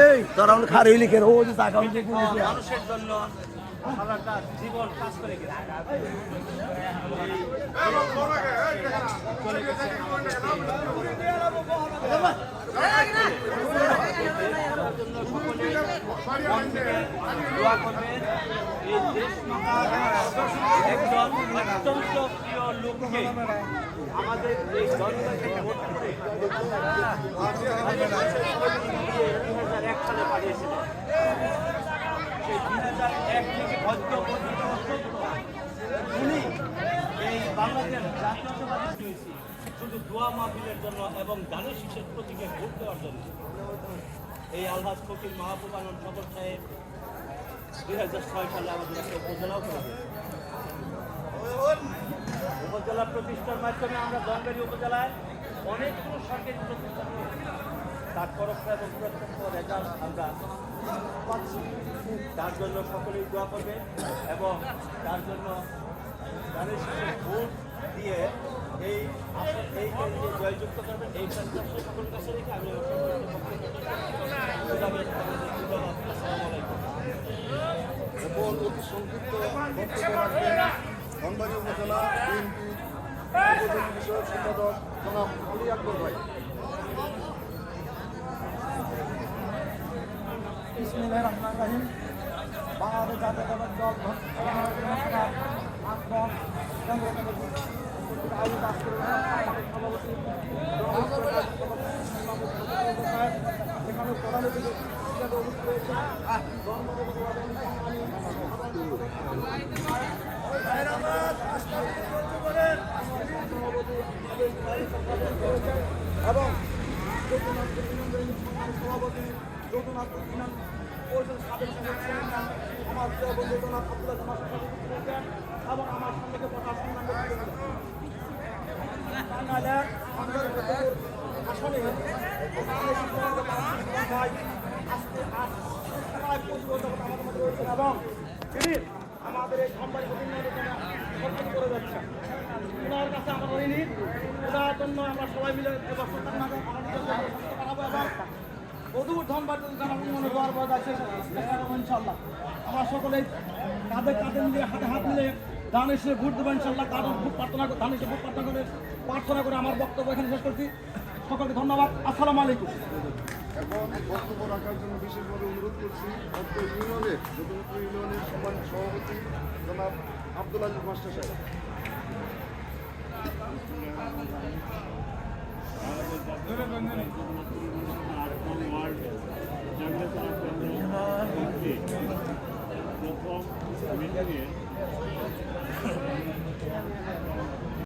এই তোরা খারে লিখে ও যে টাকা মানুষের জন্য সারাটা জীবন কাজ করে এই দেশ একজন অত্যন্ত প্রিয় লোককে আমাদের এই দলটা থেকে ভোট করে 2001 সালে পাঠিয়েছিলেন। সেই 2001 থেকে উনি এই বাংলাদেশ জাতীয়তাবাদী হয়েছি শুধু দোয়া মাহফিলের জন্য এবং দানের শীষের প্রতীকে ভোট দেওয়ার জন্য। এই আলহাজ ফকির মাহবুব আলম সবর সাহেব 2006 সালে আমাদের একটা উপজেলাও করে উপজেলা প্রতিষ্ঠার মাধ্যমে আমরা দনগাড়ি উপজেলায় অনেকগুলো সরকারি প্রতিষ্ঠান তার পরোক্ষ এবং প্রত্যক্ষ রেজাল্ট আমরা পাচ্ছি। তার জন্য সকলেই দোয়া করবে এবং তার জন্য তাদের সাথে ভোট দিয়ে এই কেন্দ্রে জয়যুক্ত করবেন এই প্রত্যাশা সকলের কাছে রেখে আমি অতি সংক্ষিপ্ত বক্তব্য রাখবেন ধনবাড়ী উপজেলা বিএনপি উপজেলা বিষয়ক সম্পাদক জনাব আলী আকবর ভাই। বিসমিল্লাহির রহমানির রহিম। বাংলাদেশ জাতীয়তাবাদী দল এবং সভাপতি আমার এবং আমার সঙ্গে প্রশাসন আসলে এবং তিনি আমাদের এই কোম্পানি করে যাচ্ছেন। ওনার কাছে আমরা হইনি ওনার জন্য আমরা সবাই মিলে অদূর ধনবাদ মনে হওয়ার পর আছে ইনশাল্লাহ আমরা সকলে কাঁধে কাঁধে মিলিয়ে হাতে হাত মিলে ধান এসে ভোট দেবো ইনশাল্লাহ। কারণ ভোট প্রার্থনা ধান এসে ভোট প্রার্থনা করে আমার বক্তব্য এখানে শেষ করছি। সকলকে ধন্যবাদ। আসসালামু আলাইকুম। এখন বক্তব্য রাখার জন্য বিশেষভাবে অনুরোধ করছি অত্র ইউনিয়নের যদুপুর ইউনিয়নের সম্মানিত সভাপতি জনাব আব্দুল আজিজ মাস্টার সাহেব। প্রথম মিটিংয়ে